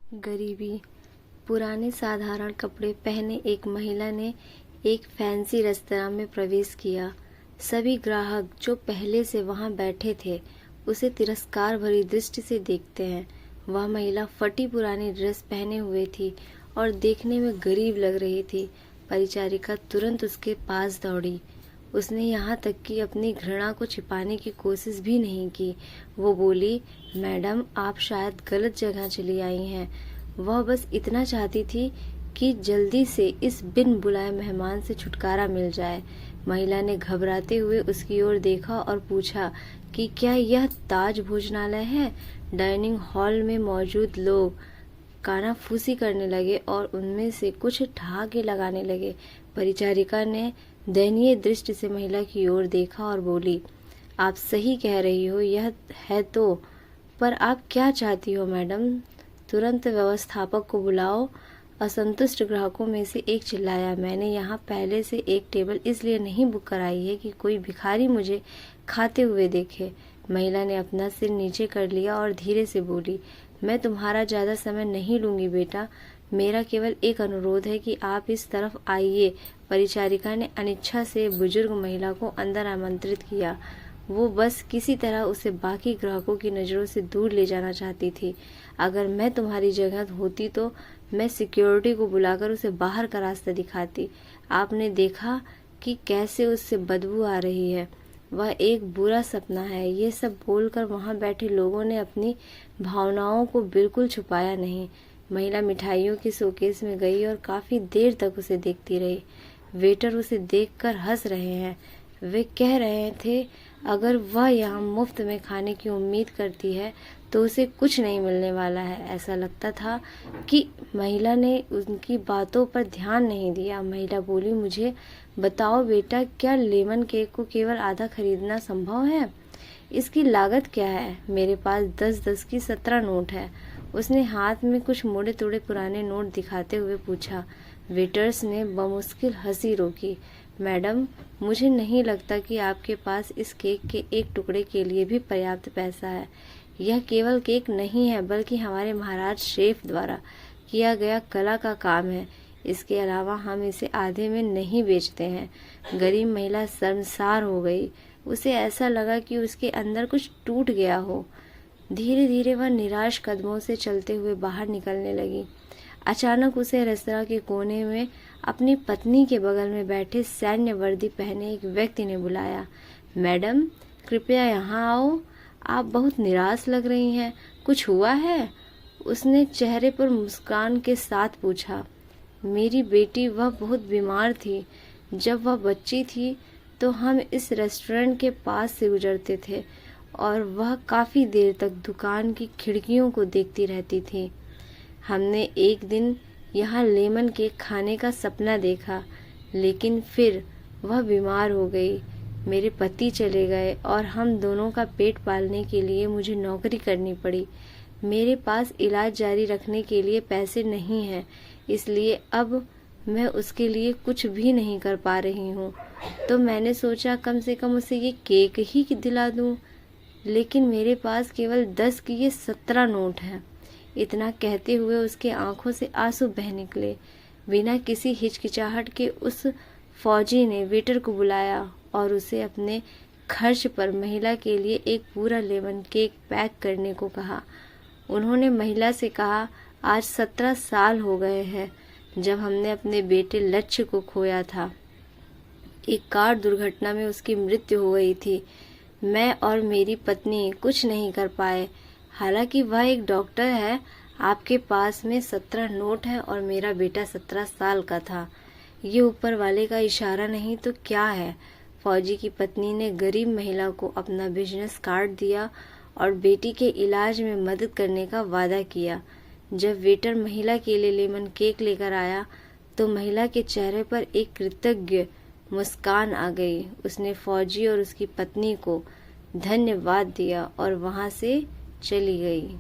गरीबी। पुराने साधारण कपड़े पहने एक महिला ने एक फैंसी रेस्तरां में प्रवेश किया। सभी ग्राहक जो पहले से वहां बैठे थे उसे तिरस्कार भरी दृष्टि से देखते हैं। वह महिला फटी पुरानी ड्रेस पहने हुए थी और देखने में गरीब लग रही थी। परिचारिका तुरंत उसके पास दौड़ी। उसने यहाँ तक कि अपनी घृणा को छिपाने की कोशिश भी नहीं की। वो बोली, मैडम, आप शायद गलत जगह चली आई हैं। वह बस इतना चाहती थी कि जल्दी से इस बिन बुलाए मेहमान से छुटकारा मिल जाए। महिला ने घबराते हुए उसकी ओर देखा और पूछा कि क्या यह ताज भोजनालय है। डाइनिंग हॉल में मौजूद लोग कानाफूसी करने लगे और उनमें से कुछ ठहाके लगाने लगे। परिचारिका ने दयनीय दृष्टि से महिला की ओर देखा और बोली, आप सही कह रही हो, यह है तो, पर आप क्या चाहती हो मैडम? तुरंत व्यवस्थापक को बुलाओ। असंतुष्ट ग्राहकों में से एक चिल्लाया, मैंने यहाँ पहले से एक टेबल इसलिए नहीं बुक कराई है कि कोई भिखारी मुझे खाते हुए देखे। महिला ने अपना सिर नीचे कर लिया और धीरे से बोली, मैं तुम्हारा ज्यादा समय नहीं लूंगी बेटा, मेरा केवल एक अनुरोध है कि आप इस तरफ आइए। परिचारिका ने अनिच्छा से बुजुर्ग महिला को अंदर आमंत्रित किया। वो बस किसी तरह उसे बाकी ग्राहकों की नजरों से दूर ले जाना चाहती थी। अगर मैं तुम्हारी जगह होती तो मैं सिक्योरिटी को बुलाकर उसे बाहर का रास्ता दिखाती। आपने देखा कि कैसे उससे बदबू आ रही है। वह एक बुरा सपना है। ये सब बोलकर वहां बैठे लोगों ने अपनी भावनाओं को बिल्कुल छुपाया नहीं। महिला मिठाइयों के शोकेस में गई और काफी देर तक उसे देखती रही। वेटर उसे देखकर हंस रहे हैं। वे कह रहे थे, अगर वह यहाँ मुफ्त में खाने की उम्मीद करती है तो उसे कुछ नहीं मिलने वाला है। ऐसा लगता था कि महिला ने उनकी बातों पर ध्यान नहीं दिया। महिला बोली, मुझे बताओ बेटा, क्या लेमन केक को केवल आधा खरीदना संभव है? इसकी लागत क्या है? मेरे पास 10-10 की 17 नोट है। उसने हाथ में कुछ मुड़े तोड़े पुराने नोट दिखाते हुए पूछा। वेटर्स ने बमुश्किल हंसी रोकी। मैडम, मुझे नहीं लगता कि आपके पास इस केक के एक टुकड़े के लिए भी पर्याप्त पैसा है। यह केवल केक नहीं है बल्कि हमारे महाराज शेफ द्वारा किया गया कला का काम है। इसके अलावा हम इसे आधे में नहीं बेचते हैं। गरीब महिला शर्मसार हो गई। उसे ऐसा लगा कि उसके अंदर कुछ टूट गया हो। धीरे धीरे वह निराश कदमों से चलते हुए बाहर निकलने लगी। अचानक उसे रेस्तरां के कोने में अपनी पत्नी के बगल में बैठे सैन्य वर्दी पहने एक व्यक्ति ने बुलाया। मैडम, कृपया यहाँ आओ, आप बहुत निराश लग रही हैं। कुछ हुआ है? उसने चेहरे पर मुस्कान के साथ पूछा। मेरी बेटी, वह बहुत बीमार थी। जब वह बच्ची थी तो हम इस रेस्टोरेंट के पास से गुजरते थे और वह काफी देर तक दुकान की खिड़कियों को देखती रहती थी। हमने एक दिन यहाँ लेमन केक खाने का सपना देखा, लेकिन फिर वह बीमार हो गई। मेरे पति चले गए और हम दोनों का पेट पालने के लिए मुझे नौकरी करनी पड़ी। मेरे पास इलाज जारी रखने के लिए पैसे नहीं हैं, इसलिए अब मैं उसके लिए कुछ भी नहीं कर पा रही हूँ। तो मैंने सोचा कम से कम उसे ये केक ही दिला दूँ, लेकिन मेरे पास केवल 10 की ये 17 नोट हैं। इतना कहते हुए उसके आंखों से आंसू बह निकले। बिना किसी हिचकिचाहट के उस फौजी ने वेटर को बुलाया और उसे अपने खर्च पर महिला के लिए एक पूरा लेमन केक पैक करने को कहा। उन्होंने महिला से कहा, आज 17 साल हो गए हैं जब हमने अपने बेटे लक्ष्य को खोया था। एक कार दुर्घटना में उसकी मृत्यु हो गई थी। मैं और मेरी पत्नी कुछ नहीं कर पाए। हालांकि वह एक डॉक्टर है। आपके पास में 17 नोट है और मेरा बेटा 17 साल का था। ये ऊपर वाले का इशारा नहीं तो क्या है? फौजी की पत्नी ने गरीब महिला को अपना बिजनेस कार्ड दिया और बेटी के इलाज में मदद करने का वादा किया। जब वेटर महिला के लिए लेमन केक लेकर आया तो महिला के चेहरे पर एक कृतज्ञ मुस्कान आ गई। उसने फौजी और उसकी पत्नी को धन्यवाद दिया और वहां से चली गई।